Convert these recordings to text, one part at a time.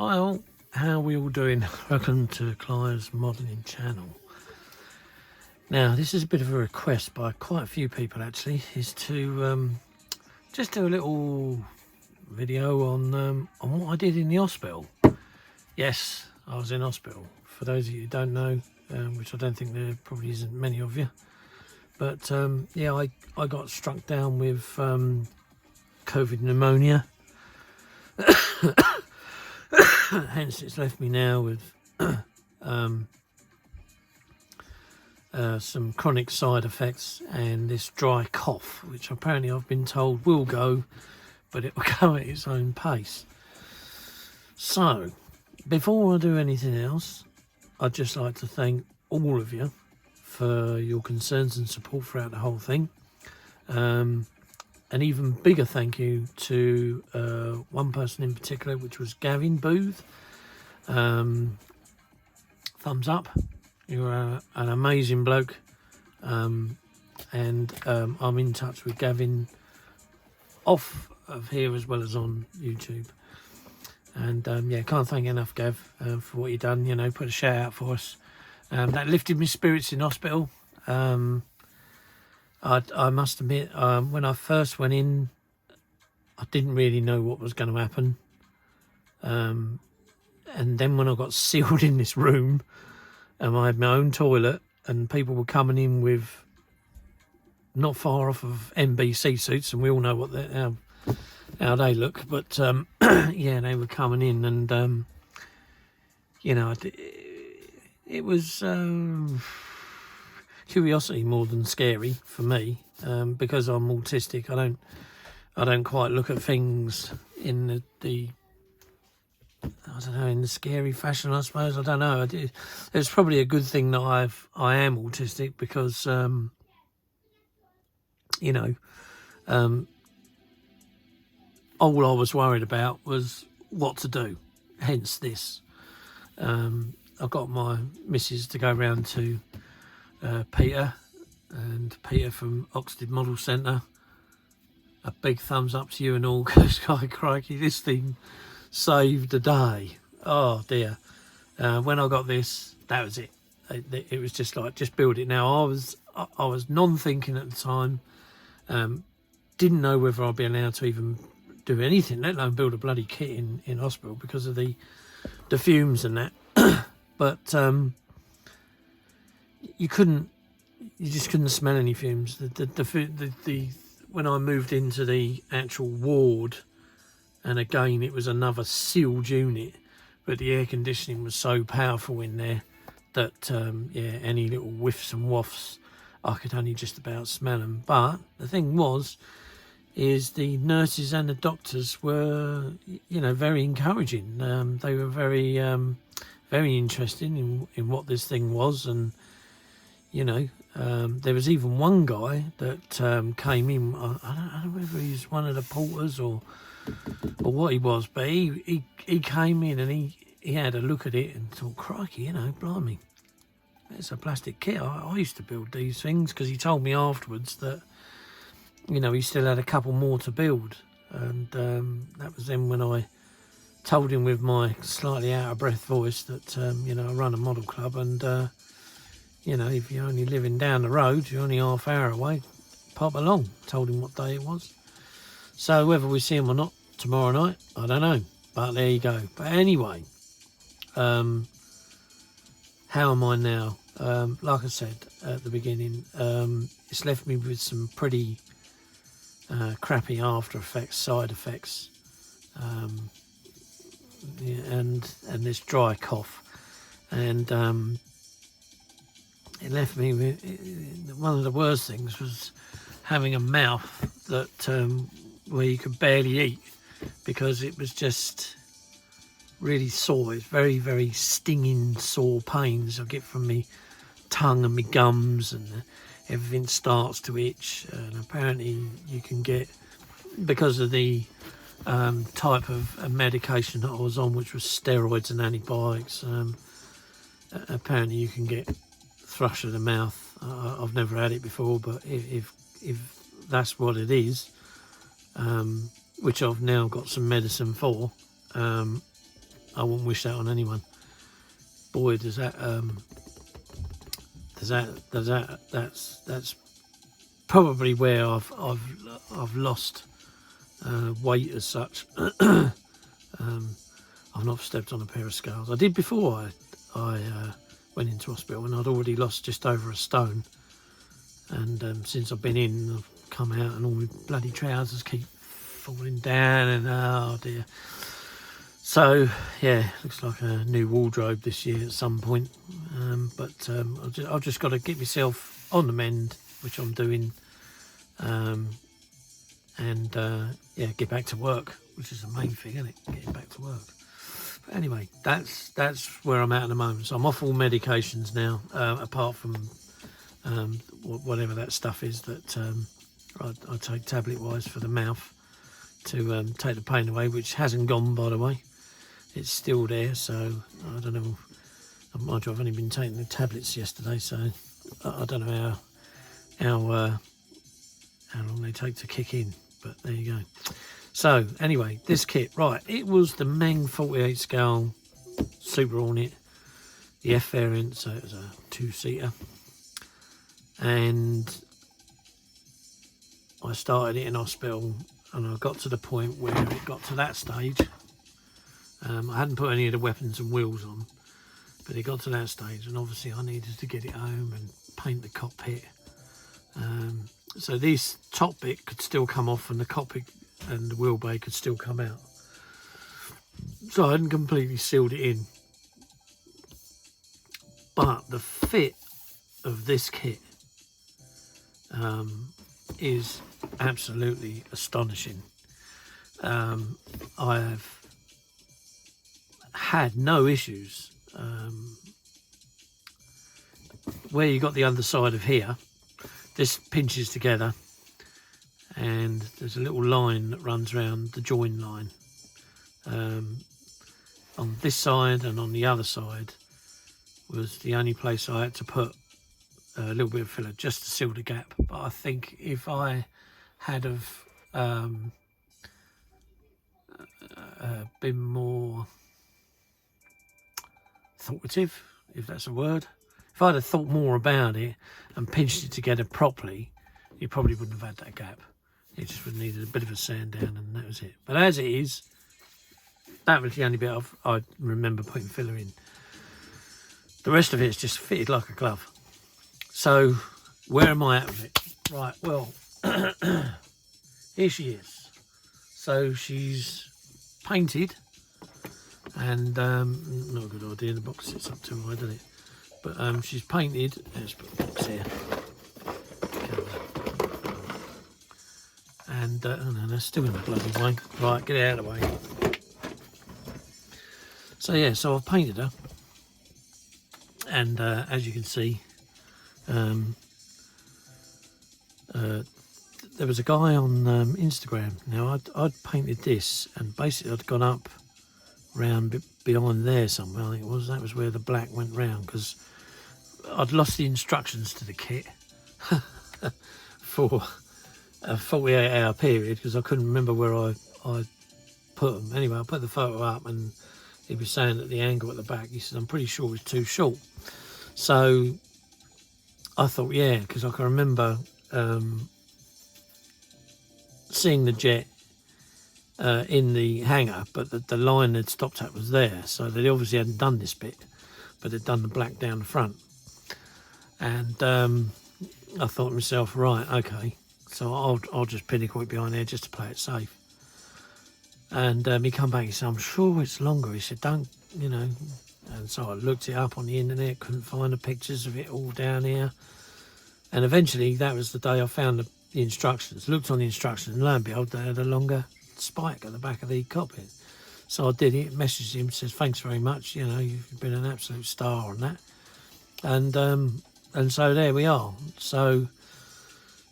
Hi all, how are we all doing? Welcome to Clive's Modelling channel. Now this is a bit of a request by quite a few people actually, is to just do a little video on what I did in the hospital. Yes, I was in hospital. For those of you who don't know, which I don't think there probably isn't many of you, but yeah, I got struck down with COVID pneumonia. Hence it's left me now with some chronic side effects and this dry cough, which apparently I've been told will go, but it will go at its own pace. So before I do anything else, I'd just like to thank all of you for your concerns and support throughout the whole thing. An even bigger thank you to one person in particular, which was Gavin Booth. Thumbs up. You're an amazing bloke. And I'm in touch with Gavin off of here as well as on YouTube. And yeah, can't thank enough, Gav, for what you've done. You know, put a shout out for us. That lifted my spirits in hospital. I must admit, when I first went in, I didn't really know what was going to happen. And then when I got sealed in this room, I had my own toilet, and people were coming in with not far off of NBC suits, and we all know what how they look. But yeah, they were coming in, and you know, it was curiosity more than scary for me, because I'm autistic. I don't quite look at things in the I don't know, in the scary fashion, I suppose. I don't know. It's probably a good thing that I am autistic, because you know, all I was worried about was what to do. Hence this. I got my missus to go round to Peter from Oxted Model Centre. A big thumbs up to you and all, because crikey, this thing saved the day. Oh dear. When I got this, that was it. It was just like, just build it. Now I was non-thinking at the time. Didn't know whether I'd be allowed to even do anything, let alone build a bloody kit in hospital, because of the fumes and that. But you just couldn't smell any fumes. When I moved into the actual ward, and again it was another sealed unit, but the air conditioning was so powerful in there that yeah, any little whiffs and wafts, I could only just about smell them. But the thing is the nurses and the doctors were, you know, very encouraging. They were very very interested in what this thing was. And you know, there was even one guy that came in. I don't know whether he's one of the porters or what he was, but he came in and he had a look at it and thought, crikey, you know, blimey, it's a plastic kit. I used to build these things, because he told me afterwards that, you know, he still had a couple more to build. And that was then when I told him with my slightly out of breath voice that you know, I run a model club, and you know, if you're only living down the road, you're only half hour away, pop along. Told him what day it was. So whether we see him or not tomorrow night, I don't know. But there you go. But anyway, how am I now? Like I said at the beginning, it's left me with some pretty crappy after effects, side effects, yeah, and this dry cough. And it left me with, one of the worst things was having a mouth that where you could barely eat, because it was just really sore. It's very, very stinging, sore pains I get from my tongue and my gums, and everything starts to itch. And apparently you can get, because of the type of medication that I was on, which was steroids and antibiotics, apparently you can get thrush of the mouth. I've never had it before, but if that's what it is, which I've now got some medicine for, I wouldn't wish that on anyone. Boy, that's probably where I've lost weight as such. I've not stepped on a pair of scales. I did before I went into hospital, and I'd already lost just over a stone. And since I've been in, I've come out and all my bloody trousers keep falling down, and oh dear. So yeah, looks like a new wardrobe this year at some point. But I've just got to get myself on the mend, which I'm doing, and yeah, get back to work, which is the main thing, isn't it? Getting back to work. But anyway, that's where I'm at the moment. So I'm off all medications now, apart from whatever that stuff is that I take tablet wise for the mouth to take the pain away, which hasn't gone, by the way. It's still there, so I don't know. Mind you, I've only been taking the tablets yesterday, so I don't know how long they take to kick in, but there you go. So anyway, this kit, right, it was the Meng 48 scale Super Hornet, the F variant, so it was a 2-seater, and I started it in hospital, and I got to the point where it got to that stage. I hadn't put any of the weapons and wheels on, but it got to that stage, and obviously I needed to get it home and paint the cockpit. So this top bit could still come off, and the cockpit and the wheel bay could still come out. So I hadn't completely sealed it in. But the fit of this kit is absolutely astonishing. I have had no issues. Where you got the underside of here, this pinches together, and there's a little line that runs around the join line on this side, and on the other side was the only place I had to put a little bit of filler just to seal the gap. But I think if I had have been more thoughtative, if that's a word, if I'd have thought more about it and pinched it together properly, you probably wouldn't have had that gap. It just would have needed a bit of a sand down, and that was it. But as it is, that was the only bit I remember putting filler in. The rest of it is just fitted like a glove. So where am I at with it? Right, well, here she is. So she's painted, and not a good idea, the box sits up too high, doesn't it? But she's painted. Let's put the box here. And oh no, that's still in the bloody way. Right, get it out of the way. So yeah, so I've painted her, and as you can see, there was a guy on Instagram. Now I'd painted this, and basically I'd gone up round behind there somewhere, I think it was. That was where the black went round, because I'd lost the instructions to the kit for a 48-hour period, because I couldn't remember where I put them. Anyway, I put the photo up, and he was saying that the angle at the back, he said, I'm pretty sure it's too short. So I thought, yeah, because I can remember seeing the jet in the hangar, but the line they'd stopped at was there, so they obviously hadn't done this bit, but they'd done the black down the front. And I thought to myself, right, okay, so I'll just pinnacle it behind there just to play it safe. And he come back, he said, I'm sure it's longer. He said, don't, you know. And so I looked it up on the internet, couldn't find the pictures of it all down here. And eventually, that was the day I found the instructions. Looked on the instructions, and lo and behold, they had a longer spike at the back of the cockpit. So I did it, messaged him, says, thanks very much, you know, you've been an absolute star on that. And so there we are. So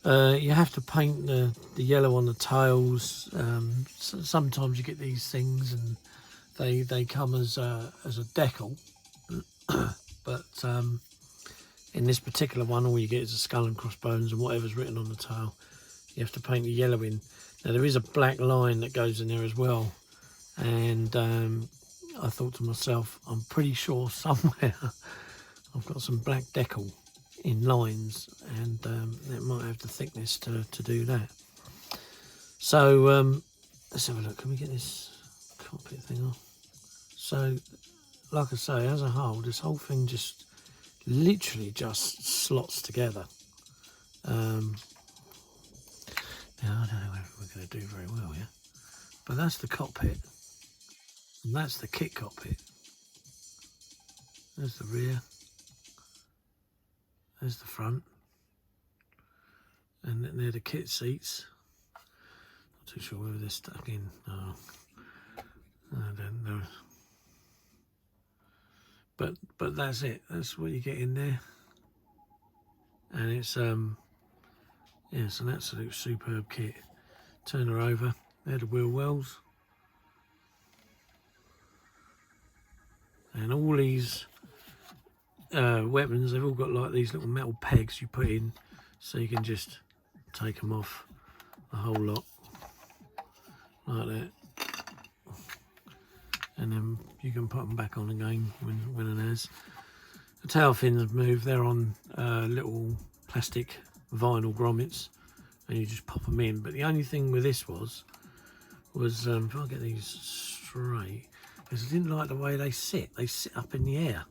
you have to paint the yellow on the tails. Sometimes you get these things, and they come as a decal, but in this particular one, all you get is a skull and crossbones and whatever's written on the tail. You have to paint the yellow in. Now there is a black line that goes in there as well, and I thought to myself, I'm pretty sure somewhere I've got some black decal in lines, and it might have the thickness to do that. So let's have a look. Can we get this cockpit thing off? So, like I say, as a whole, this whole thing just literally just slots together. Now, I don't know if we're going to do very well here, but that's the cockpit, and that's the kit cockpit. There's the rear, there's the front, and then they're the kit seats. Not too sure whether they're stuck in. Oh, I don't know. But that's it. That's what you get in there, and it's yeah, it's an absolute superb kit. Turn her over. They're the wheel wells, and all these weapons, they've all got like these little metal pegs you put in, so you can just take them off, the whole lot, like that, and then you can put them back on again when and as. The tail fins move. They're on little plastic vinyl grommets, and you just pop them in. But the only thing with this was if I get these straight, is I didn't like the way they sit. They sit up in the air.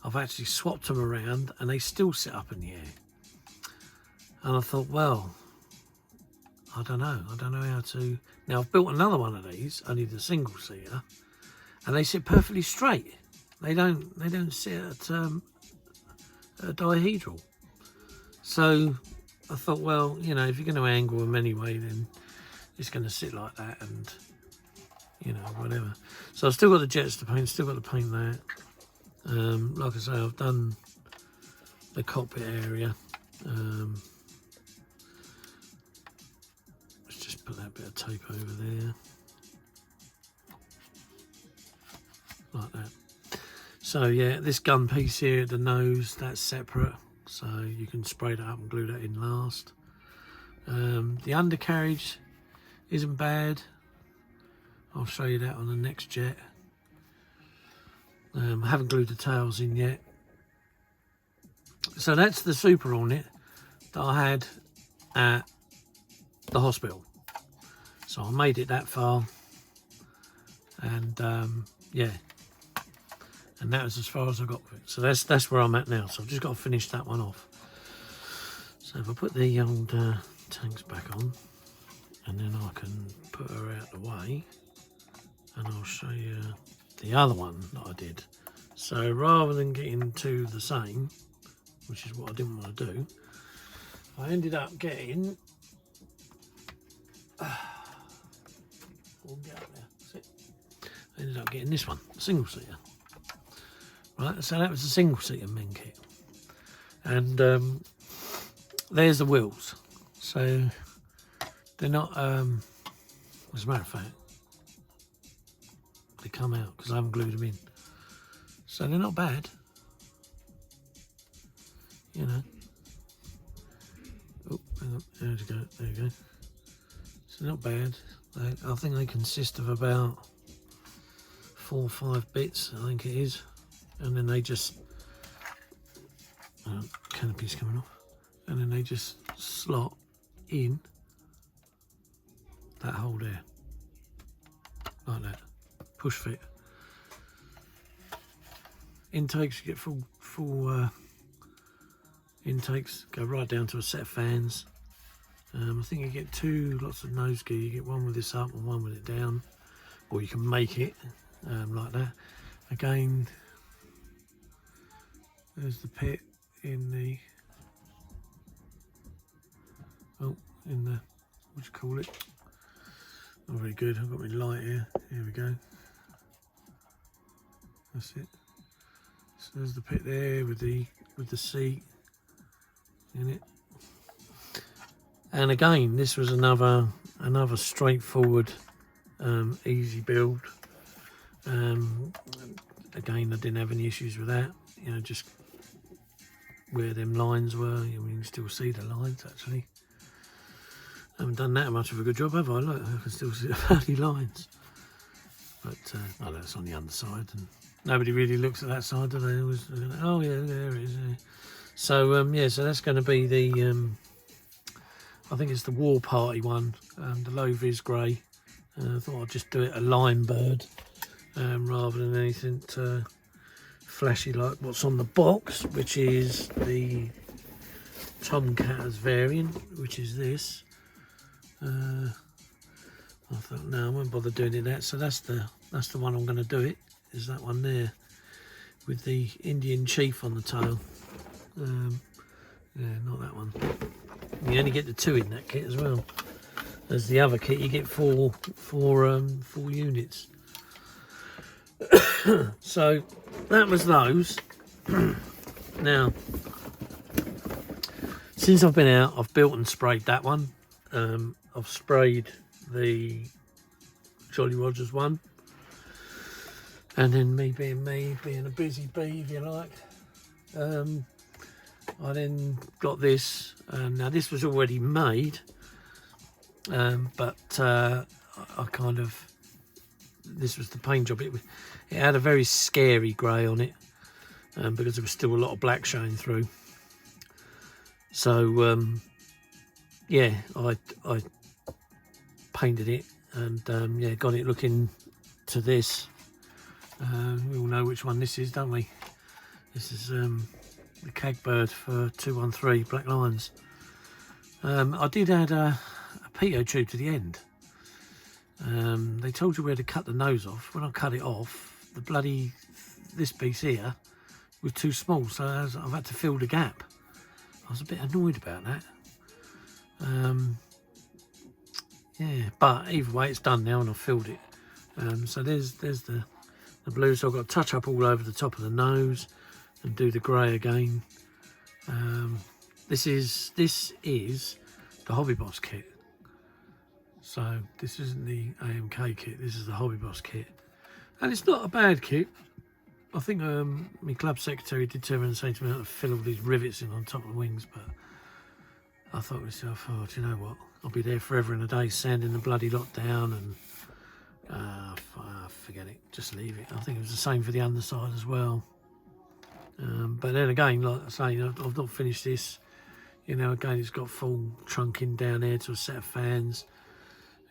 I've actually swapped them around, and they still sit up in the air. And I thought, well, I don't know how to. Now I've built another one of these, only the single seater, and they sit perfectly straight. They don't sit at a dihedral. So I thought, well, you know, if you're going to angle them anyway, then it's going to sit like that, and you know, whatever. So I've still got the jets to paint, still got to paint that. Like I say, I've done the cockpit area. Let's just put that bit of tape over there, like that. So yeah, this gun piece here at the nose, that's separate, so you can spray that up and glue that in last. The undercarriage isn't bad. I'll show you that on the next jet. I haven't glued the tails in yet. So that's the Super Hornet that I had at the hospital. So I made it that far, and yeah, and that was as far as I got with it. So that's where I'm at now. So I've just got to finish that one off. So if I put the old tanks back on, and then I can put her out the way, and I'll show you the other one that I did. So rather than getting two the same, which is what I didn't want to do, I ended up getting get up there. Sit. I ended up getting this one, a single seater. Right, so that was a single seater men kit, and there's the wheels. So they're not. As a matter of fact, they come out because I haven't glued them in. So they're not bad, you know. Oh, hang on, there we go, there you go. So not bad. I think they consist of about 4 or 5 bits, I think it is. And then they just, canopy's coming off. And then they just slot in that hole there, like that, push fit. Intakes, you get full intakes, go right down to a set of fans. I think you get 2 lots of nose gear. You get one with this up and one with it down, or you can make it like that. Again, there's the pit in the in the, what do you call it? Not very good. I've got my light here. Here we go. That's it. So there's the pit there with the seat in it. And again, this was another straightforward, easy build. Again, I didn't have any issues with that. You know, just where them lines were. You can still see the lines actually. I haven't done that much of a good job, have I? Look, I can still see the bloody lines. But oh, that's on the underside, and nobody really looks at that side, do they? Always, oh yeah, there it is. Yeah. So yeah, so that's going to be the I think it's the War Party one, the low vis grey. I thought I'd just do it a lime bird rather than anything flashy like what's on the box, which is the Tomcat's variant, which is this. I thought no, I won't bother doing it that. So that's the one I'm going to do. It is that one there with the Indian chief on the tail. Yeah, not that one. You only get the 2 in that kit as well. As the other kit, you get four units. So that was those. Now, since I've been out, I've built and sprayed that one. I've sprayed the Jolly Rogers one, and then me being a busy bee, if you like, I then got this. Now this was already made, but I kind of, this was the paint job. It had a very scary grey on it, because there was still a lot of black showing through. So yeah, I painted it, and yeah, got it looking to this. We all know which one this is, don't we? This is the Cagbird for 213 Black Lions. I did add a pitot tube to the end. They told you where to cut the nose off. When I cut it off, the bloody, this piece here was too small, so I've had to fill the gap. I was a bit annoyed about that. Yeah, but either way, it's done now and I've filled it. So there's the blue. So I've got to touch up all over the top of the nose and do the grey again. This is the Hobby Boss kit. So this isn't the AMK kit. This is the Hobby Boss kit, and it's not a bad kit. I think my club secretary did turn around and say to me, "I have to fill all these rivets in on top of the wings," but I thought to myself, "Oh, do you know what? I'll be there forever and a day sanding the bloody lot down, and forget it. Just leave it." I think it was the same for the underside as well. But then again, like I say, I've not finished this. You know, again, it's got full trunking down there to a set of fans,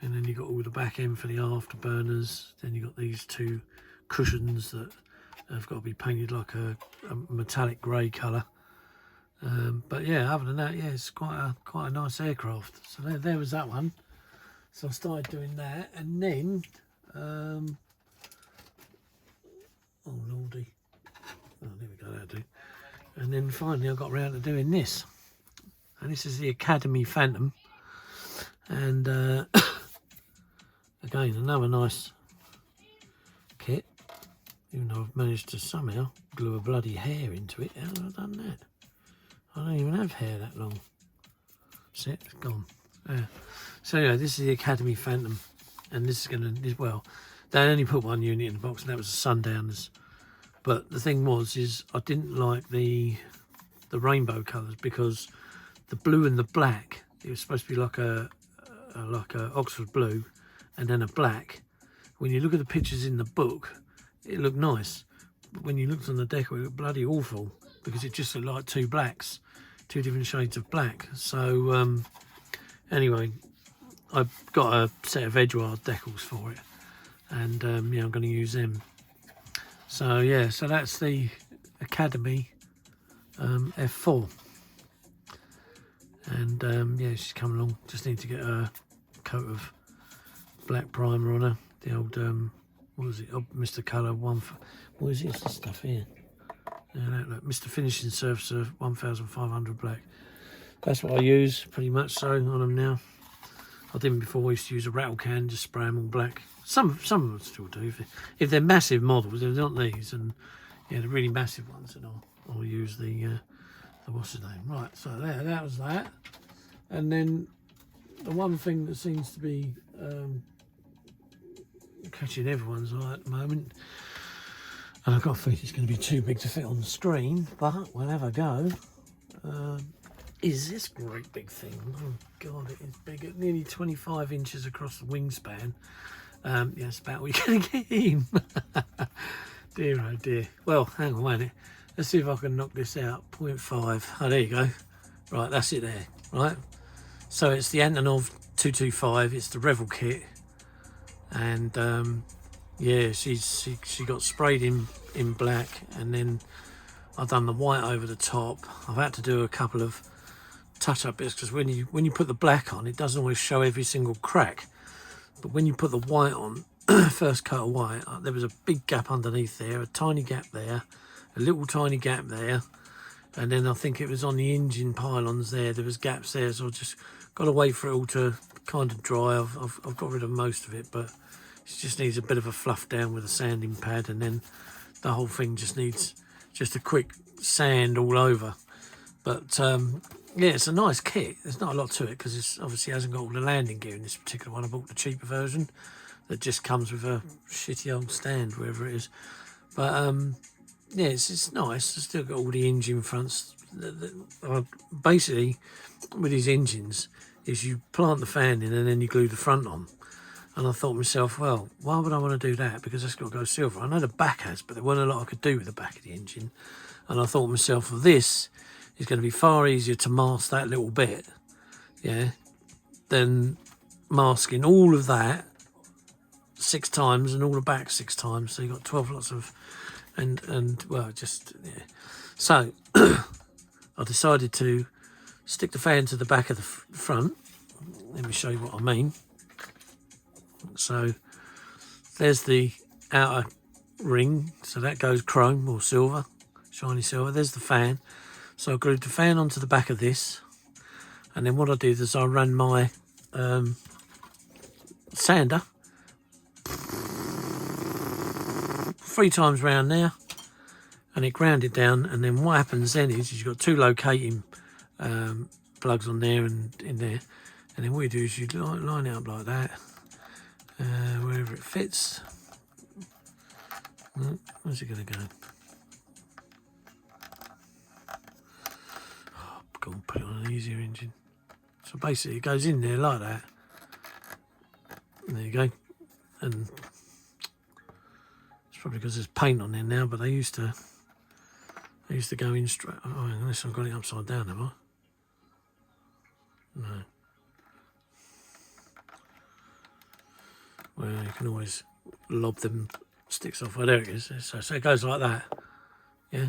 and then you've got all the back end for the afterburners. Then you've got these 2 cushions that have got to be painted like a metallic grey colour. But yeah, other than that, yeah, it's quite a nice aircraft. So there was that one. So I started doing that, and then oh lordy, oh there we go, that'll do. And then finally I got around to doing this, and this is the Academy Phantom, and again another nice kit, even though I've managed to somehow glue a bloody hair into it. How have I done that? I don't even have hair that long. See, it's gone. Yeah. So anyway, this is the Academy Phantom, and this is going to, well, they only put 1 unit in the box, and that was the Sundowners. But the thing is I didn't like the rainbow colours, because the blue and the black, it was supposed to be like a Oxford blue and then a black. When you look at the pictures in the book, it looked nice, but when you looked on the decal, it looked bloody awful, because it just looked like 2 blacks, 2 different shades of black. So anyway, I've got a set of Edgeward decals for it, and yeah, I'm going to use them. So yeah, so that's the Academy F4, and yeah, she's coming along. Just need to get a coat of black primer on her. The old what was it? Oh, Mr. Colour one. What is it? It's this stuff here. Look, Mr. Finishing Surfacer 1500 black. That's what I use pretty much so on them now. I didn't before. I used to use a rattle can, just spray them all black. Some of them still do. If they're massive models, they're not these, and yeah, the really massive ones, and I'll use the what's his name. Right, so that was that. And then the one thing that seems to be catching everyone's eye at the moment, and I've got a feeling it's going to be too big to fit on the screen, but we'll have a go, is this great big thing. Oh God, it is big, at nearly 25 inches across the wingspan, Yeah, it's about what you're going to get in. Dear, oh dear. Well, hang on, wait a minute. Let's see if I can knock this out. 0.5. Oh, there you go. Right, that's it there. Right. So it's the Antonov 225. It's the Revel kit. And yeah, she got sprayed in black, and then I've done the white over the top. I've had to do a couple of touch-up bits because when you put the black on, it doesn't always show every single crack. But when you put the white on, first coat of white, there was a big gap underneath there, a tiny gap there, a little tiny gap there, and then I think it was on the engine pylons there was gaps there, so I just got to wait for it all to kind of dry. I've got rid of most of it, but it just needs a bit of a fluff down with a sanding pad, and then the whole thing just needs just a quick sand all over. But yeah, it's a nice kit. There's not a lot to it because it obviously hasn't got all the landing gear in this particular one. I bought the cheaper version that just comes with a shitty old stand, wherever it is. But yeah, it's nice. It's still got all the engine fronts. Basically, with these engines, is you plant the fan in and then you glue the front on. And I thought to myself, well, why would I want to do that? Because that's got to go silver. I know the back has, but there wasn't a lot I could do with the back of the engine. And I thought to myself, well, this is going to be far easier to mask that little bit, yeah, than masking all of that 6 times and all the back 6 times. So you got 12 lots of, and well, just, yeah. So I decided to stick the fan to the back of the front. Let me show you what I mean. So there's the outer ring, so that goes chrome or silver, shiny silver. There's the fan. So I glued the fan onto the back of this, and then what I did is I ran my sander 3 times round there, and it ground it down. And then what happens then is you've got 2 locating plugs on there and in there, and then what you do is you line it up like that, wherever it fits. Where's it going to go? Go and put it on an easier engine. So basically it goes in there like that. And there you go. And it's probably because there's paint on there now, but they used to go in straight. Oh, unless I've got it upside down, have I? No. Well, you can always lob them sticks off. Well, there it is. So it goes like that. Yeah.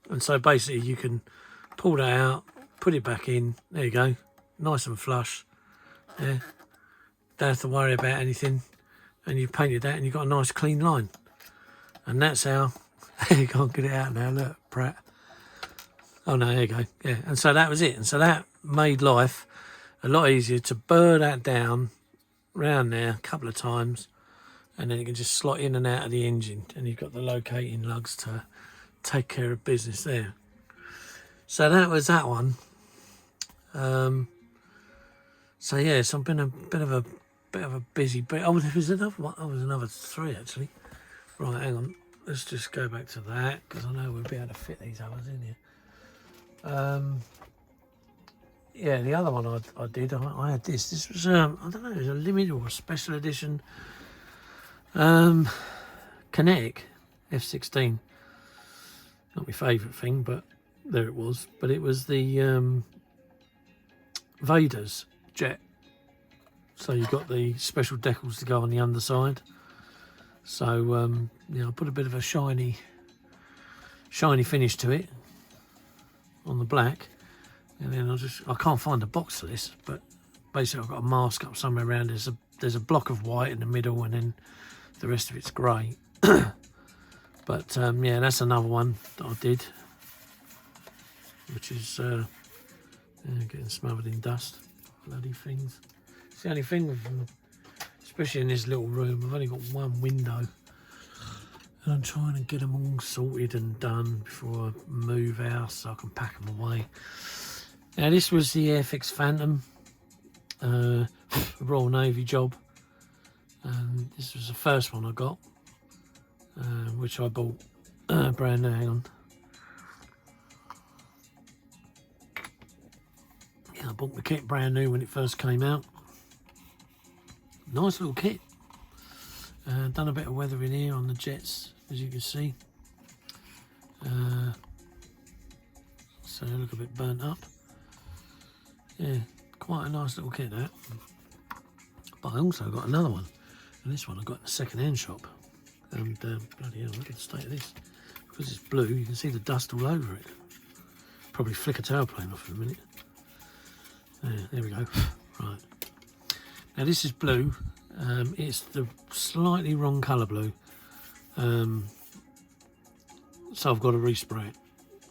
And so basically you can pull that out, put it back in. There you go. Nice and flush. Yeah. Don't have to worry about anything. And you've painted that and you've got a nice clean line. And that's how you can't get it out now, look, Pratt. Oh no, there you go. Yeah. And so that was it. And so that made life a lot easier to burr that down round there a couple of times, and then you can just slot in and out of the engine, and you've got the locating lugs to take care of business there. So that was that one. So yeah, so I've been a bit of a busy bit. Oh, there was another one. Oh, there was another 3 actually. Right, hang on. Let's just go back to that because I know we'll be able to fit these others in here. Yeah, the other one I did, I had this. This was I don't know, it was a limited or a special edition Kinetic F16. Not my favourite thing, but there it was. But it was the Vader's jet. So you've got the special decals to go on the underside. So yeah, I put a bit of a shiny finish to it on the black. And then I can't find a box for this, but basically I've got a mask up somewhere around. There's a block of white in the middle, and then the rest of it's grey. But yeah, that's another one that I did, which is yeah, getting smothered in dust. Bloody things. It's the only thing with them, especially in this little room. I've only got one window, and I'm trying to get them all sorted and done before I move house so I can pack them away. Now this was the Airfix Phantom, Royal Navy job, and this was the first one I got, which I bought brand new. Hang on. I bought the kit brand new when it first came out. Nice little kit. Done a bit of weathering here on the jets, as you can see. So they look a bit burnt up. Yeah, quite a nice little kit that. But I also got another one, and this one I got in a second-hand shop. And bloody hell, look at the state of this. Because it's blue, you can see the dust all over it. Probably flick a tailplane off in a minute. There we go. Right. Now this is blue. It's the slightly wrong colour blue. So I've got to respray it.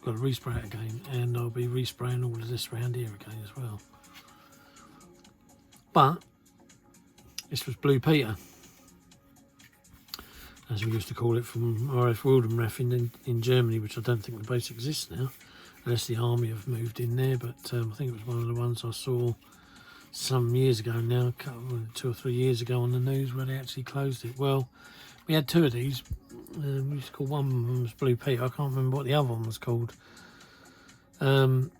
Got to respray it again, and I'll be respraying all of this around here again as well. But this was Blue Peter, as we used to call it, from RF Wildenref in Germany, which I don't think the base exists now, unless the army have moved in there. But I think it was one of the ones I saw some years ago now, 2 or 3 years ago on the news, where they actually closed it. Well, we had 2 of these. We used to call one of them was Blue Peter. I can't remember what the other one was called. The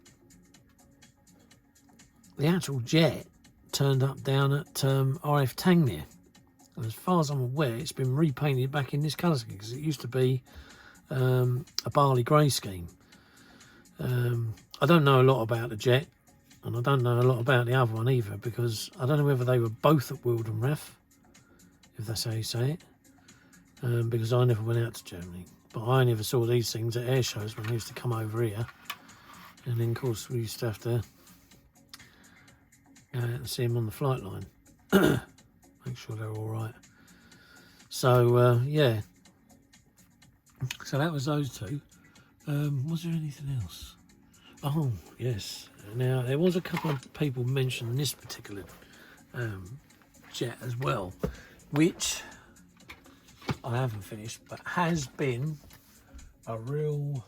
actual jet turned up down at RF Tangmere. And as far as I'm aware, it's been repainted back in this colour scheme, because it used to be a barley grey scheme. I don't know a lot about the jet, and I don't know a lot about the other one either, because I don't know whether they were both at Wildenref, if that's how you say it. Because I never went out to Germany, but I never saw these things at air shows when I used to come over here, and then of course we used to have to go out and see them on the flight line, make sure they're all right. So yeah, so that was those 2. Was there anything else? Oh yes, now there was a couple of people mentioned this particular jet as well, which I haven't finished, but has been a real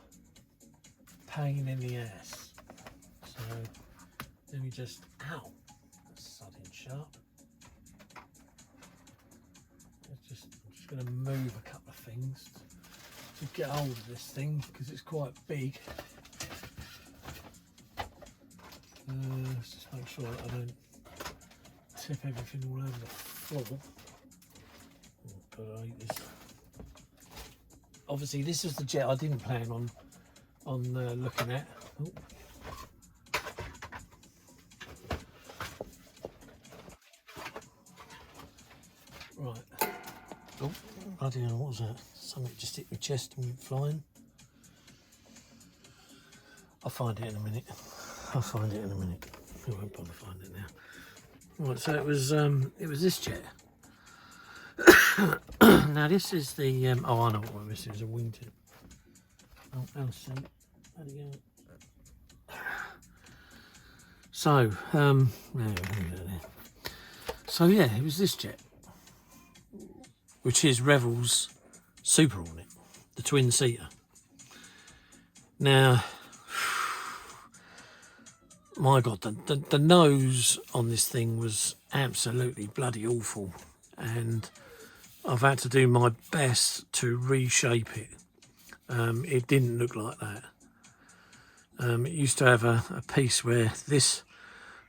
pain in the ass. So let me just, ow, that's sudden sharp. I'm just going to move a couple of things to get hold of this thing, because it's quite big. Let's just make sure that I don't tip everything all over the floor. But I hate this. Obviously, this is the jet I didn't plan on looking at. Oh. Right. Oh, bloody hell, what was that? Something just hit my chest and went flying. I'll find it in a minute. I won't bother finding it now. Right, so it was this jet. Now this is the oh, I know what we're missing is a wingtip. Oh, Alice, there you go. So so yeah, it was this jet, which is Revell's Super Hornet, the twin seater. Now, my God, the nose on this thing was absolutely bloody awful, and I've had to do my best to reshape it. It didn't look like that. It used to have a piece where this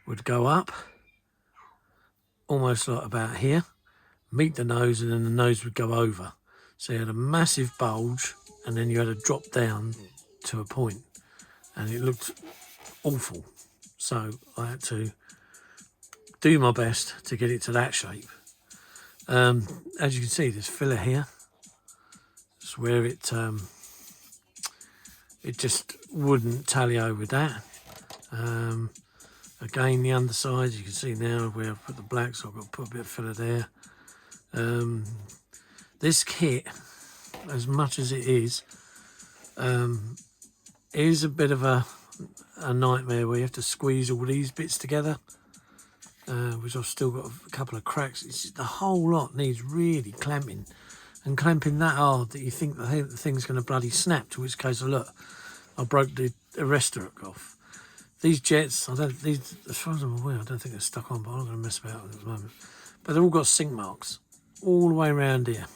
would go up, almost like about here, meet the nose, and then the nose would go over. So you had a massive bulge, and then you had a drop down to a point, and it looked awful. So I had to do my best to get it to that shape. As you can see, there's filler here. It's where it just wouldn't tally over with that. Again, the underside, you can see now where I've put the black, so I've got to put a bit of filler there. This kit, as much as it is a bit of a nightmare, where you have to squeeze all these bits together. Which I've still got a couple of cracks. It's just, the whole lot needs really clamping, and clamping that hard that you think the thing's going to bloody snap, to which case, look, I broke the arrestor hook off. These jets, as far as I'm aware, I don't think they're stuck on, but I'm not going to mess about with it at the moment. But they've all got sink marks all the way around here.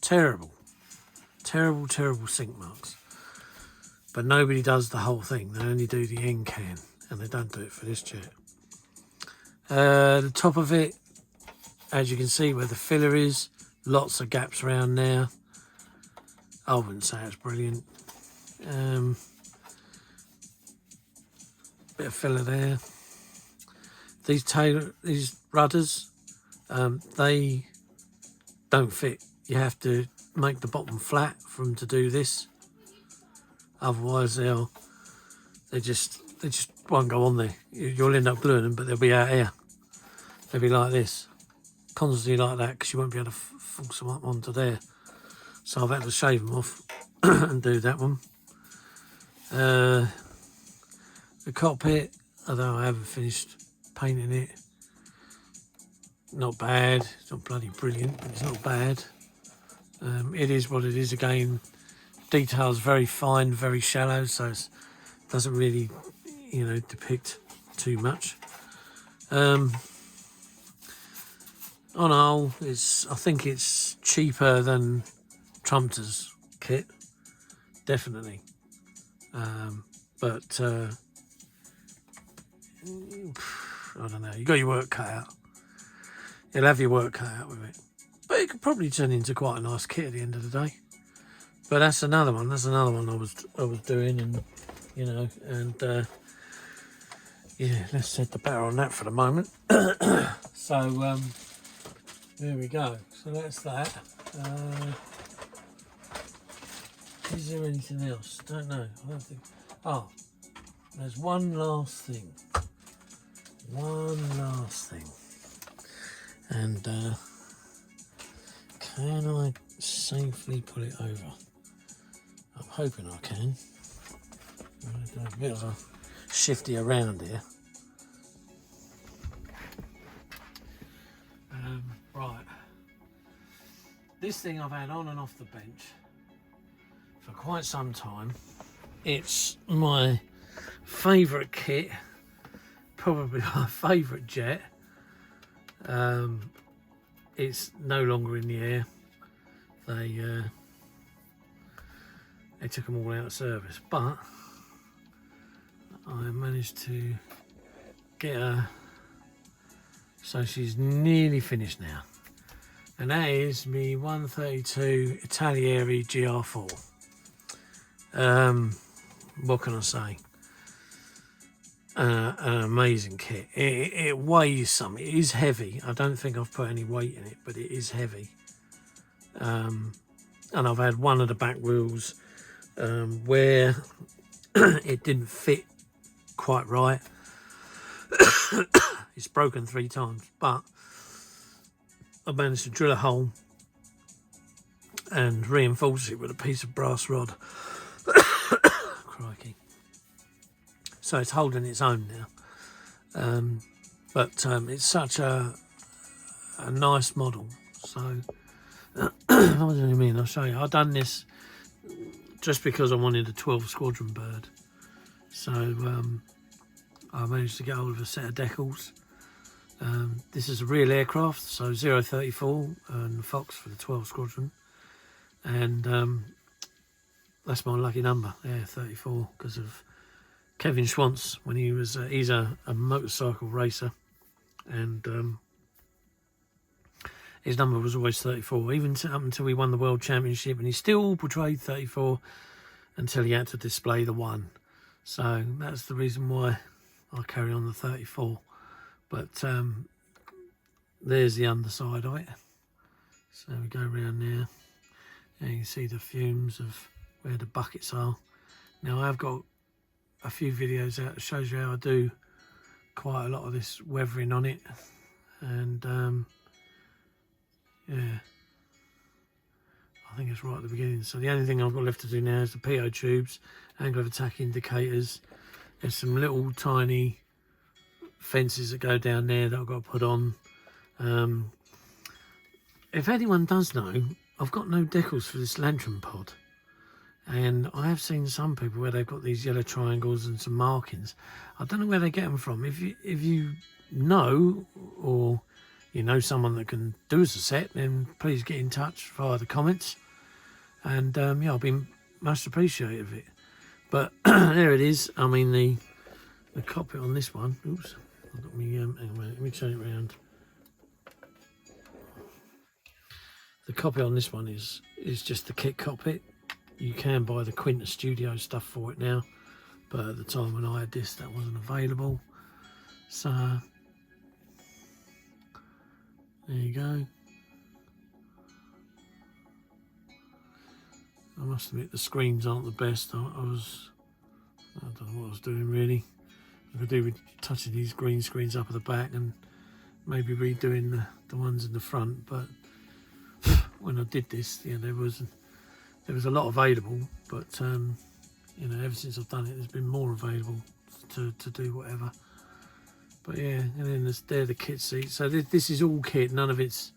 Terrible, terrible, terrible sink marks. But nobody does the whole thing. They only do the end can, and they don't do it for this jet. The top of it, as you can see where the filler is, Lots of gaps around there. I wouldn't say it's brilliant. Bit of filler there. These rudders, they don't fit. You have to make the bottom flat for them to do this. Otherwise, they just won't go on there. You'll end up gluing them, but they'll be out here. They'll be like this, constantly like that, because you won't be able to force them up onto there. So I've had to shave them off and do that one. The cockpit, although I haven't finished painting it, not bad. It's not bloody brilliant, but it's not bad. It is what it is. Again, details very fine, very shallow, so it doesn't really, depict too much. On a whole, I think it's cheaper than Trumpter's kit, definitely. But I don't know. You got your work cut out. You'll have your work cut out with it. But it could probably turn into quite a nice kit at the end of the day. But that's another one. That's another one I was doing, and yeah, let's set the battle on that for the moment. So there we go. So that's that. Is there anything else? Don't know. I don't think. Oh, there's one last thing. And can I safely pull it over? I'm hoping I can. I'm going to do a bit of a shifty around here. Right. This thing I've had on and off the bench for quite some time. It's my favourite kit, probably my favourite jet. It's no longer in the air. They took them all out of service, but I managed to get her, so she's nearly finished now, and that is me 132 Italieri GR4. What can I say? An amazing kit. It weighs some. It is heavy. I don't think I've put any weight in it, but it is heavy. And I've had one of the back wheels where it didn't fit quite right. It's broken 3 times, but I managed to drill a hole and reinforce it with a piece of brass rod. Crikey. So it's holding its own now. But it's such a nice model. So what do you mean? I'll show you. I've done this just because I wanted a 12 squadron bird. So I managed to get hold of a set of decals. This is a real aircraft, so 034 and Fox for the 12 squadron. And that's my lucky number, yeah, 34, because of Kevin Schwantz when he was, he's a motorcycle racer, and his number was always 34, even up until he won the World Championship, and he still portrayed 34 until he had to display the 1. So that's the reason why I carry on the 34. But there's the underside of it. So we go around there, and you can see the fumes of where the buckets are. Now I've got a few videos out that shows you how I do quite a lot of this weathering on it, and yeah, I think it's right at the beginning. So the only thing I've got left to do now is the PO tubes, angle of attack indicators. There's some little tiny fences that go down there that I've got to put on. If anyone does know, I've got no decals for this lantern pod, and I have seen some people where they've got these yellow triangles and some markings. I don't know where they get them from. If you know, or you know someone that can do us a set, then please get in touch via the comments, and yeah, I'll be most appreciative of it. But there it is. I mean, the cockpit on this one, oops, I've got me, hang on a minute, let me turn it around. The cockpit on this one is just the kit cockpit. You can buy the Quinta Studio stuff for it now, but at the time when I had this, that wasn't available. So there you go. I must admit the screens aren't the best. I don't know what I was doing really. I could do with touching these green screens up at the back and maybe redoing the ones in the front, but when I did this, yeah, there was a lot available, but you know, ever since I've done it, there's been more available to do whatever. But yeah, and then they're the kit seats. So this is all kit. None of it's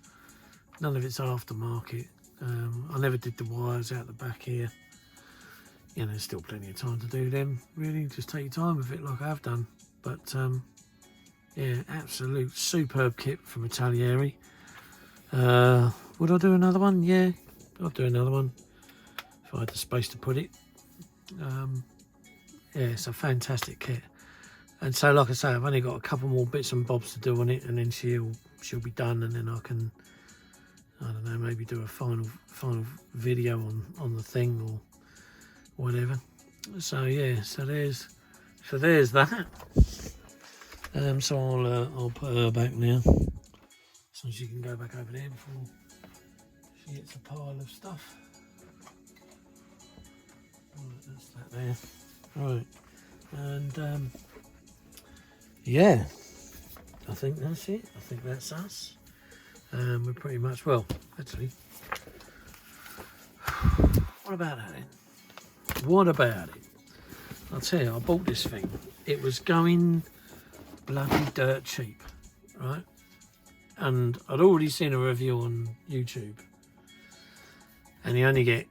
aftermarket. I never did the wires out the back here. You know, there's still plenty of time to do them. Really, just take your time with it, like I've done. But yeah, absolute superb kit from Italieri. Would I do another one? Yeah, I'd do another one if I had the space to put it. Yeah, it's a fantastic kit. And so, like I say, I've only got a couple more bits and bobs to do on it, and then she'll be done, and then I can, I don't know, maybe do a final video on the thing or whatever. So yeah, so there's that. So I'll put her back now, so she can go back over there before she hits a pile of stuff. Right, that's that there. Right, and yeah, I think that's it. I think that's us. We're pretty much, well, actually, what about that then? What about it? I'll tell you, I bought this thing. It was going bloody dirt cheap, right? And I'd already seen a review on YouTube, and you only get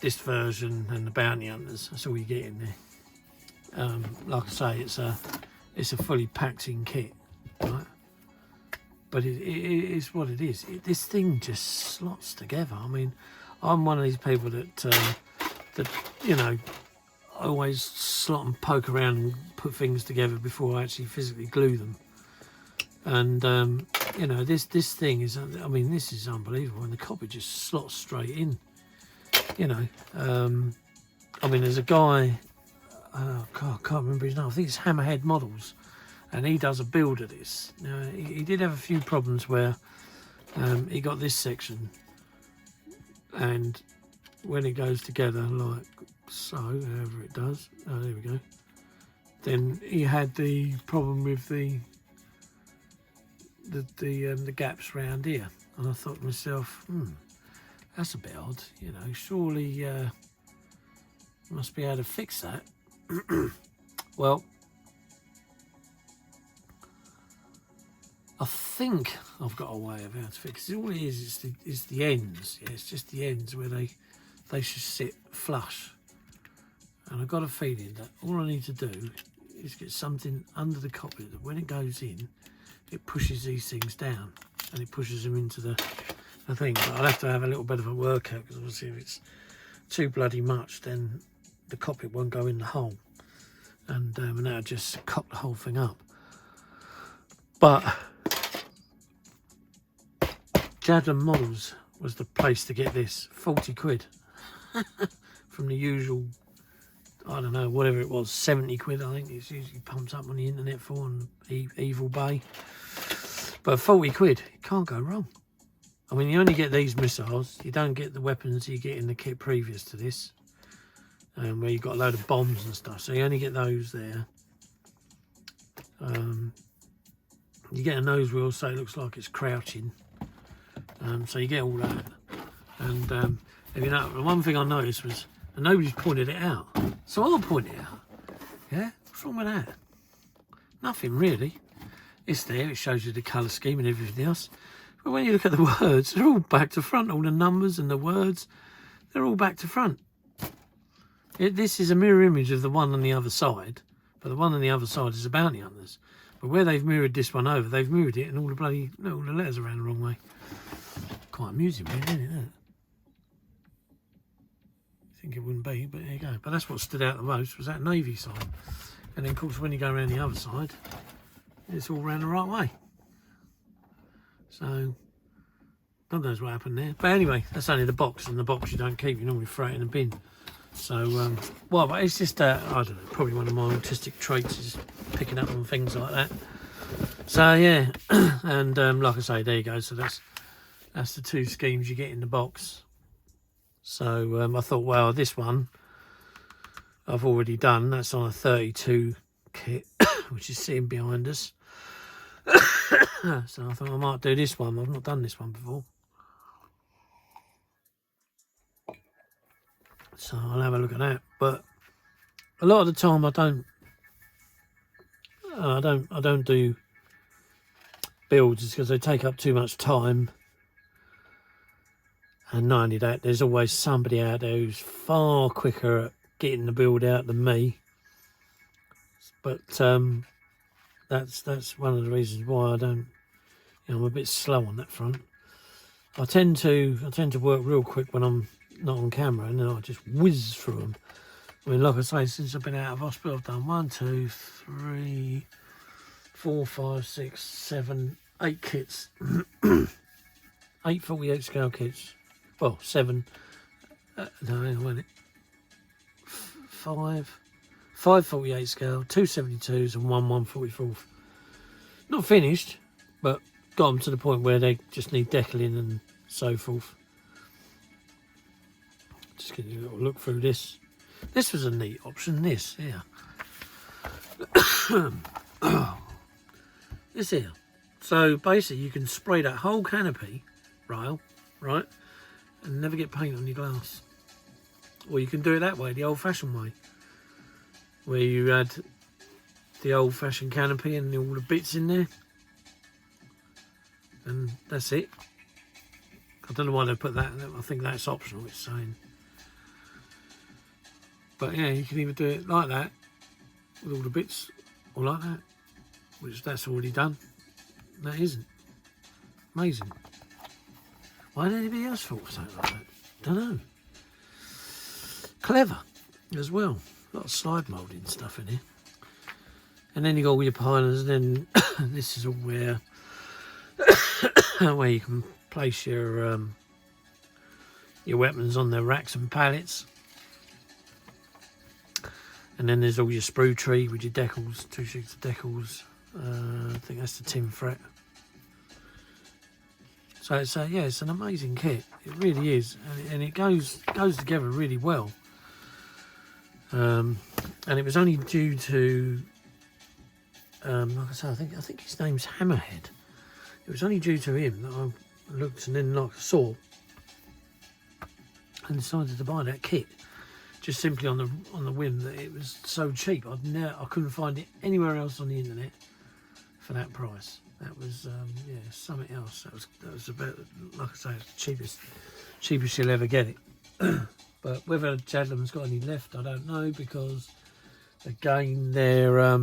this version and the Bounty Hunters. That's all you get in there. Like I say, it's a fully packed in kit, right? But it is what it is. This thing just slots together. I mean, I'm one of these people that you know, always slot and poke around and put things together before I actually physically glue them. And you know, this thing is, I mean, this is unbelievable, and the cockpit just slots straight in. You know, I mean, there's a guy, oh God, I can't remember his name. I think it's Hammerhead Models, and he does a build of this. Now, he did have a few problems where he got this section, and when it goes together like so, however it does, oh, there we go, then he had the problem with the gaps round here, and I thought to myself, that's a bit odd, you know, surely must be able to fix that. Well, I think I've got a way of how to fix it. All it is the ends. Yeah, it's just the ends where they should sit flush. And I've got a feeling that all I need to do is get something under the cockpit that when it goes in, it pushes these things down and it pushes them into the thing. But I'll have to have a little bit of a workout, because obviously if it's too bloody much, then the cockpit won't go in the hole, and that'll just cock the whole thing up. But Gavin Models was the place to get this. 40 quid from the usual, I don't know, whatever it was, 70 quid I think it's usually pumped up on the internet for on Evil Bay. But 40 quid, it can't go wrong. I mean, you only get these missiles, you don't get the weapons you get in the kit previous to this, where you've got a load of bombs and stuff, so you only get those there. You get a nose wheel, so it looks like it's crouching, so you get all that. And if you know, the one thing I noticed was, and nobody's pointed it out, so I'll point it out. Yeah, what's wrong with that? Nothing really. It's there, it shows you the colour scheme and everything else. But when you look at the words, they're all back to front. All the numbers and the words, they're all back to front. This is a mirror image of the one on the other side, but the one on the other side is the Bounty Hunters. But where they've mirrored this one over, they've mirrored it, and all the letters are around the wrong way. Quite amusing, really, isn't it? I think it wouldn't be, but there you go. But that's what stood out the most, was that Navy sign. And then, of course, when you go around the other side, it's all around the right way. So, God knows what happened there. But anyway, that's only the box, and the box you don't keep, you normally throw it in a bin. So, well, but it's just, I don't know, probably one of my autistic traits is picking up on things like that. So, yeah, and like I say, there you go. So that's the 2 schemes you get in the box. So I thought, well, this one I've already done. That's on a 32 kit, which is sitting behind us. So I thought I might do this one. I've not done this one before. So I'll have a look at that. But a lot of the time I don't do builds because they take up too much time. And not only that, there's always somebody out there who's far quicker at getting the build out than me. But that's one of the reasons why I don't. I'm a bit slow on that front. I tend to work real quick when I'm not on camera, and then I just whiz through them. I mean, like I say, since I've been out of hospital, I've done 1, 2, 3, 4, 5, 6, 7, 8 kits. 8 48 scale kits. Well, 7. No, hang on a minute. 5 48 scale, 2 72s, and 1 144. Not finished, but got them to the point where they just need decaling and so forth. Just getting a little look through this. This was a neat option, this here. This here. So basically you can spray that whole canopy rail, right, and never get paint on your glass. Or you can do it that way, the old-fashioned way, where you add the old-fashioned canopy and all the bits in there, and that's it. I don't know why they put that. I think that's optional, it's saying. But yeah, you can either do it like that with all the bits, or like that, which that's already done. That isn't. Amazing. Why did anybody else thought of something like that? Don't know. Clever as well. A lot of slide moulding stuff in here. And then you got all your pilers, and then this is all where you can place your weapons on their racks and pallets. And then there's all your sprue tree with your decals, 2 sheets of decals. I think that's the tin fret. So it's yeah, it's an amazing kit. It really is, and it goes together really well. And it was only due to, like I say, I think his name's Hammerhead. It was only due to him that I looked, and then like I saw, and decided to buy that kit. Just simply on the whim that it was so cheap. I couldn't find it anywhere else on the internet for that price. That was yeah, something else. That was about, like I say, the cheapest you'll ever get it. But whether Chadlam's got any left, I don't know, because again they're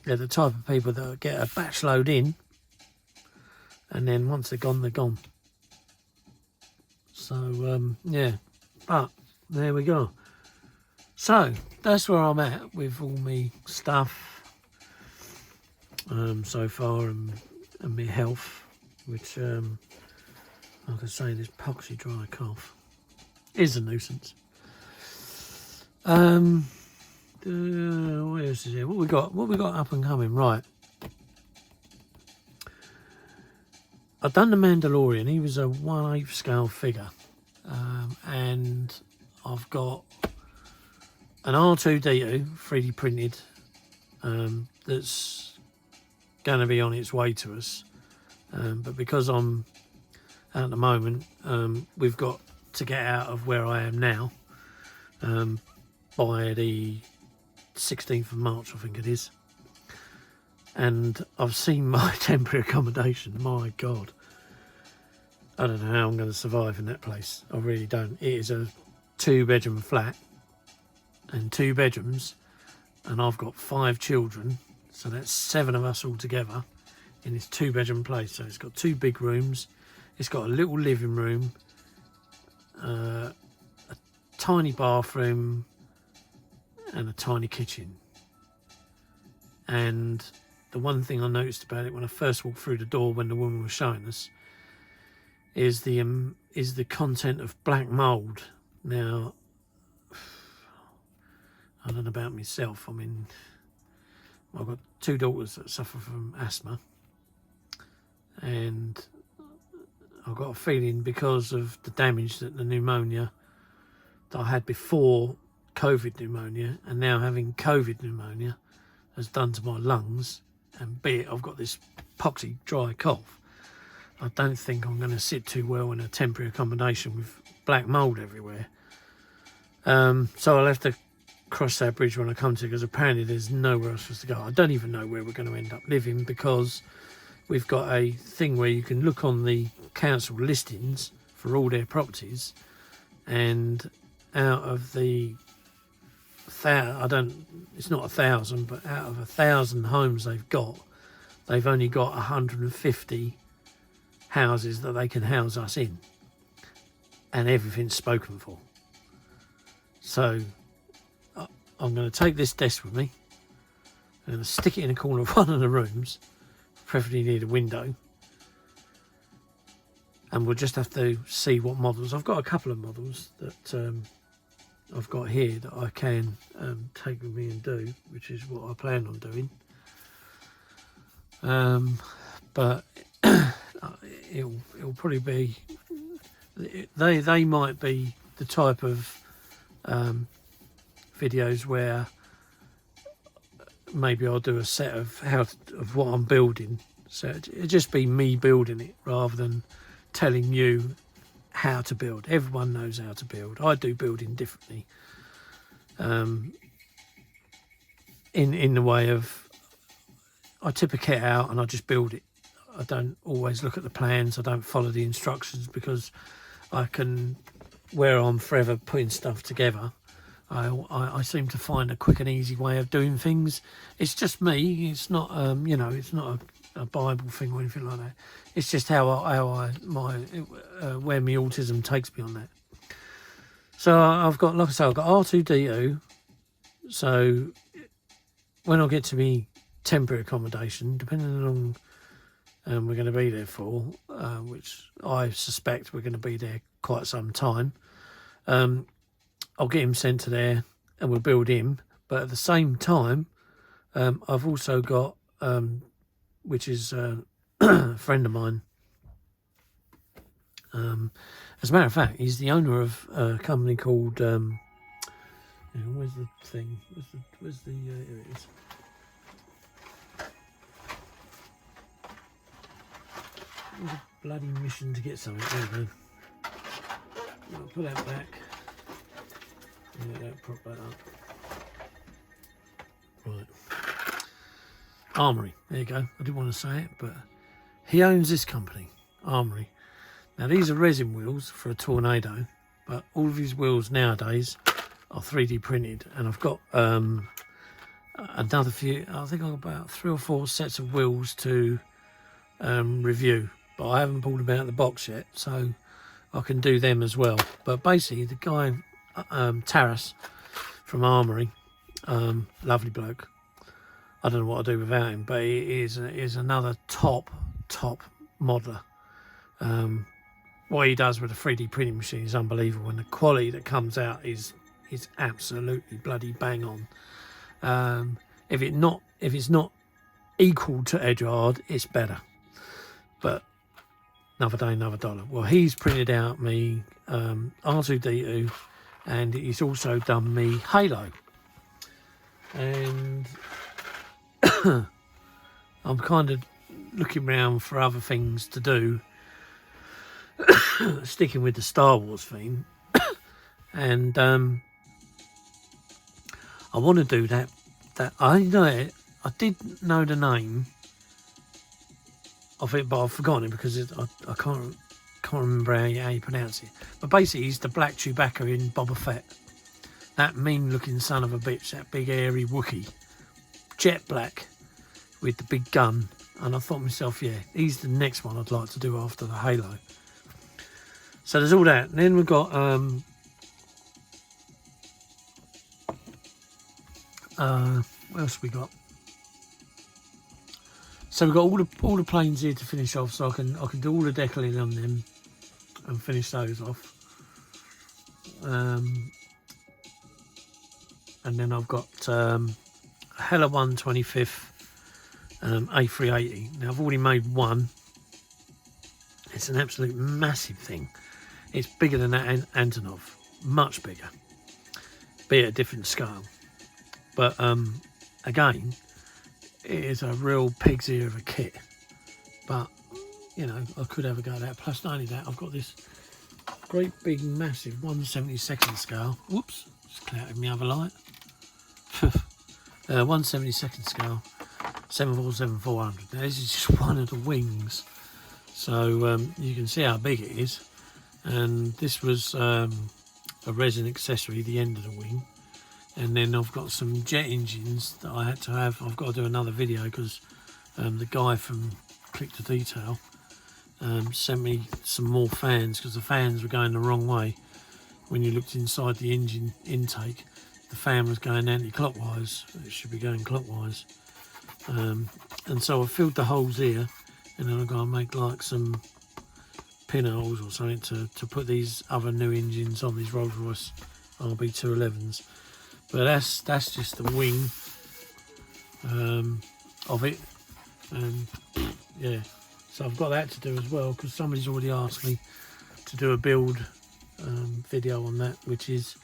the type of people that get a batch load in, and then once they're gone, they're gone. So yeah, but there we go. So that's where I'm at with all my stuff so far, and my health, which like I say, this poxy dry cough is a nuisance. What else is here? What we got up and coming? Right, I've done the Mandalorian. He was a 1/8 scale figure, and I've got an R2D2 3D printed that's going to be on its way to us, but because I'm at the moment, we've got to get out of where I am now by the 16th of March, I think it is. And I've seen my temporary accommodation. My God, I don't know how I'm going to survive in that place. I really don't. It is a 2-bedroom flat and 2 bedrooms, and I've got 5 children, so that's 7 of us all together in this 2-bedroom place. So it's got 2 big rooms, it's got a little living room, a tiny bathroom, and a tiny kitchen. And the one thing I noticed about it when I first walked through the door, when the woman was showing us, is the content of black mold. Now, I don't know about myself. I mean, I've got 2 daughters that suffer from asthma, and I've got a feeling because of the damage that the pneumonia that I had before COVID pneumonia, and now having COVID pneumonia, has done to my lungs, and be it I've got this poxy dry cough, I don't think I'm going to sit too well in a temporary accommodation with black mould everywhere. So I'll have to cross that bridge when I come to it, because apparently there's nowhere else for us to go. I don't even know where we're going to end up living, because we've got a thing where you can look on the council listings for all their properties, and out of the it's not 1,000, but out of 1,000 homes they've only got 150 houses that they can house us in, and everything's spoken for. So I'm going to take this desk with me. I'm going to stick it in a corner of one of the rooms, preferably near the window, and we'll just have to see what models. I've got a couple of models that I've got here that I can take with me and do, which is what I plan on doing. But it'll probably be, they might be the type of videos where maybe I'll do a set of of what I'm building, so it'll just be me building it rather than telling you how to build. Everyone knows how to build. I do building differently, in the way of, I tip a kit out and I just build it. I don't always look at the plans. I don't follow the instructions, because where I'm forever putting stuff together, I seem to find a quick and easy way of doing things. It's just me. It's not it's not a Bible thing or anything like that. It's just where my autism takes me on that. So I've got, like I say, I've got R2D2. So when I get to me temporary accommodation, depending on how long we're going to be there for, which I suspect we're going to be there quite some time, I'll get him sent to there and we'll build him. But at the same time, I've also got, which is a friend of mine. As a matter of fact, he's the owner of a company called, where's the thing? Where's the here it is. It was a bloody mission to get something. There we go. I'll put that back. Yeah, prop that up. Right. Armory. There you go. I didn't want to say it, but he owns this company, Armory. Now, these are resin wheels for a Tornado, but all of his wheels nowadays are 3D printed, and I've got another few. I think I've got about 3 or 4 sets of wheels to review, but I haven't pulled them out of the box yet, so I can do them as well. But basically, the guy Taras from Armory, lovely bloke. I don't know what I'd do without him, but he is another top modeler. What he does with a 3D printing machine is unbelievable, and the quality that comes out is absolutely bloody bang on. If it's not equal to Eduard, it's better. But another day, another dollar. Well, he's printed out me R2D2, and he's also done me Halo. And I'm kind of looking around for other things to do, sticking with the Star Wars theme. And I want to do that I know it. I did know the name of it, but I've forgotten it because I can't remember how you pronounce it. But basically, he's the black Chewbacca in Boba Fett. That mean-looking son of a bitch, that big hairy Wookiee, jet black with the big gun. And I thought to myself, yeah, he's the next one I'd like to do after the Halo. So there's all that. And then we've got what else we got? So we've got all the planes here to finish off, so I can do all the decaling on them. and finish those off. And then I've got a Hella 1/25 A380. Now I've already made one. It's an absolute massive thing. It's bigger than that Antonov, much bigger, be at a different scale. But again, it is a real pig's ear of a kit. But you know, I could have a go at that. Plus, not only that, I've got this great big massive 1/72 scale. Whoops, just cleared my other light. 1/72 scale 747-400. Now this is just one of the wings, so you can see how big it is. And this was a resin accessory, the end of the wing. And then I've got some jet engines that I had to have. I've got to do another video because the guy from Click to Detail sent me some more fans, because the fans were going the wrong way. When you looked inside the engine intake, the fan was going anti-clockwise. It should be going clockwise. And so I filled the holes here, and then I'm going to make like some pinholes or something to put these other new engines on, these Rolls-Royce RB211s. But that's just the wing of it. And yeah, so I've got that to do as well, because somebody's already asked me to do a build video on that, which is,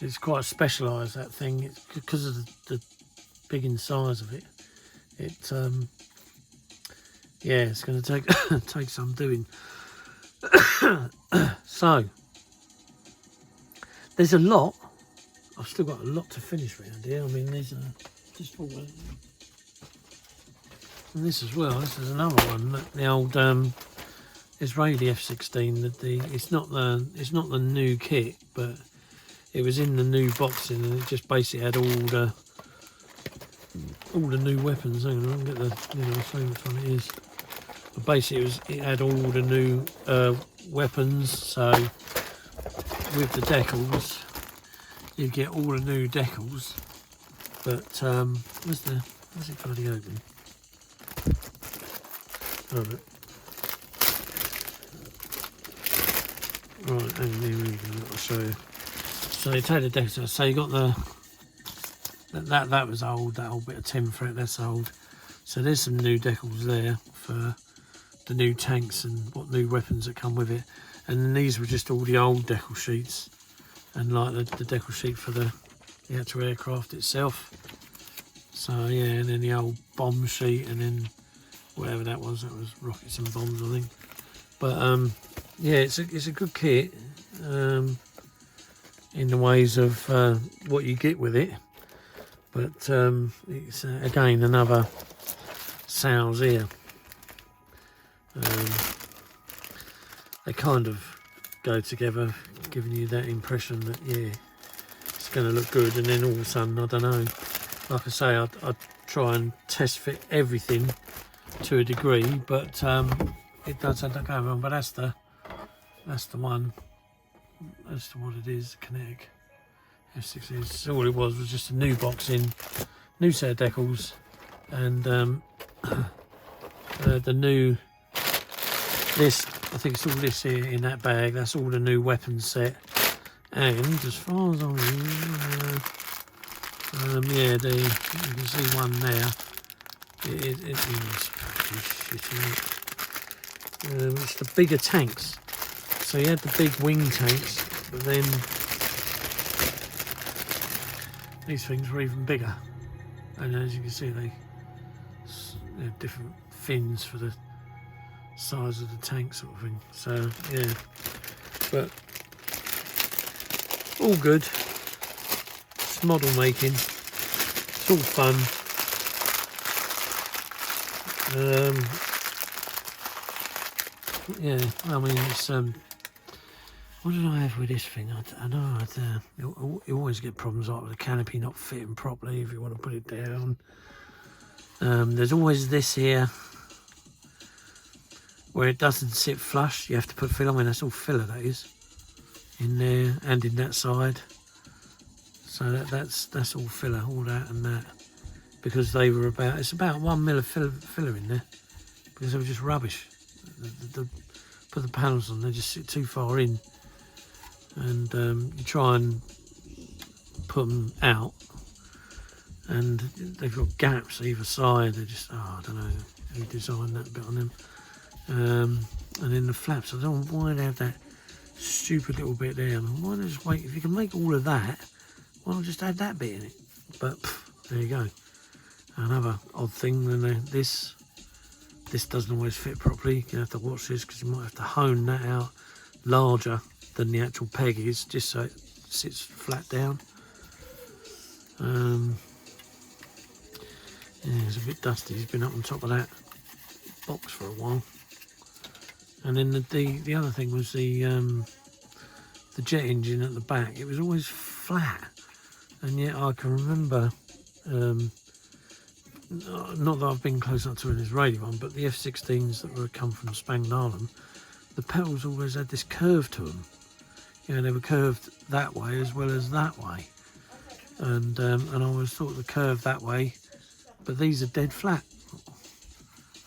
it's quite specialised, that thing. It's because of the big in size of it. Yeah, it's going to take take some doing. So there's a lot. I've still got a lot to finish around here. I mean, there's just all, and this as well. This is another one. The old Israeli F-16. It's not the new kit, but it was in the new boxing, and it just basically had all the new weapons. Hang on, I can get the, I'll show you which one it is. But basically, it had all the new weapons. So with the decals, you get all the new decals. But where's it bloody open? Right, and here we go. I'll show you. So you take the decals. So you got that was old. That old bit of tin fret, that's old. So there's some new decals there for the new tanks and what new weapons that come with it. And then these were just all the old decal sheets, and like the decal sheet for the actual aircraft itself. So yeah, and then the old bomb sheet, and then whatever that was rockets and bombs, I think. But yeah, it's a good kit in the ways of what you get with it. But it's again another sows here. They kind of go together, giving you that impression that yeah, it's going to look good, and then all of a sudden, I don't know. Like I say, I try and test fit everything to a degree, but it does end up going wrong. But that's the one. That's what it is. Kinetic F-16. So all it was just a new box in, new set of decals, and the new. This, I think it's all this here in that bag. That's all the new weapons set. And as far as I know, yeah, you can see one there. It is pretty shit, isn't it? It's the bigger tanks. So you had the big wing tanks, but then these things were even bigger. And as you can see, they have different fins for the size of the tank, sort of thing. So yeah, but all good. It's model making. It's all fun. Yeah, I mean, it's what did I have with this thing? I know you always get problems like with the canopy not fitting properly if you want to put it down. There's always this here where it doesn't sit flush. You have to put filler. I mean, that's all filler, that is, in there and in that side. So that's all filler, all that and that, because they were it's about 1 mil of filler in there, because they were just rubbish. The put the panels on, they just sit too far in, and you try and put them out, and they've got gaps either side. They just, I don't know who designed that bit on them. And then the flaps, I don't know why they have that stupid little bit there. I mean, why not just wait? If you can make all of that, why not just add that bit in it? But there you go. Another odd thing, then this doesn't always fit properly. You have to watch this because you might have to hone that out larger than the actual peg is, just so it sits flat down. Yeah, it's a bit dusty. He's been up on top of that box for a while. And then the other thing was the jet engine at the back. It was always flat, and yet I can remember, not that I've been close up to an Israeli one, but the F-16s that were come from Spangdahlem, the pedals always had this curve to them. You know, they were curved that way as well as that way, and I always thought the curve that way, but these are dead flat.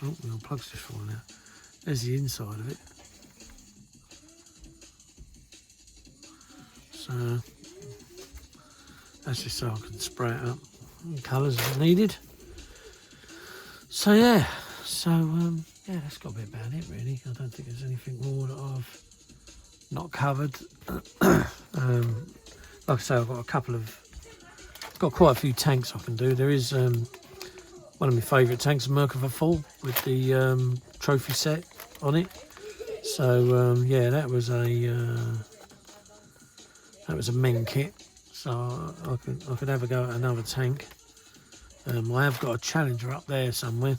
Oh, the old plug's just falling out. There's the inside of it. So that's just so I can spray it up in colours as needed. So yeah, yeah, that's got to be about it really. I don't think there's anything more that I've not covered. Like I say, I've got quite a few tanks I can do. There is one of my favourite tanks, Merkava Full, with the trophy set on it. So yeah, that was a men kit. So I could have a go at another tank. I have got a Challenger up there somewhere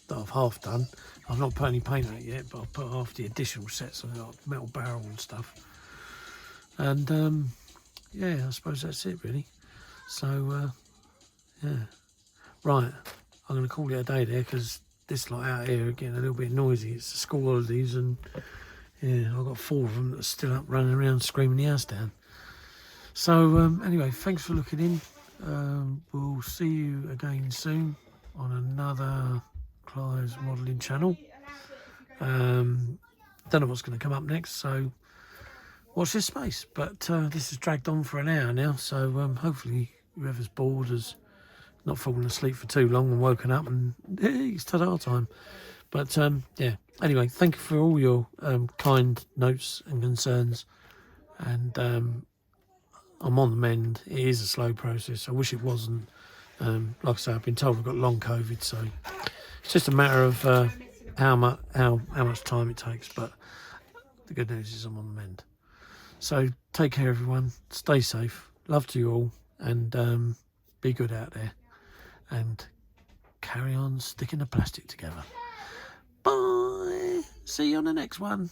that I've half done. I've not put any paint on it yet, but I've put half the additional sets on it, like metal barrel and stuff. And yeah, I suppose that's it really. So yeah, right, I'm going to call it a day there because this lot out here are getting a little bit noisy. It's the school holidays, and yeah, I've got 4 of them that are still up running around screaming the house down. So anyway, thanks for looking in. We'll see you again soon on another Clive's modelling channel. Don't know what's going to come up next, so watch this space. But this has dragged on for an hour now, so hopefully whoever's bored has not fallen asleep for too long and woken up and it's ta-da time. But yeah, anyway, thank you for all your kind notes and concerns, and I'm on the mend. It is a slow process. I wish it wasn't. Like I say, I've been told I've got long COVID, so it's just a matter of how much time it takes. But the good news is I'm on the mend. So take care, everyone. Stay safe. Love to you all, and be good out there. And carry on sticking the plastic together. Bye. See you on the next one.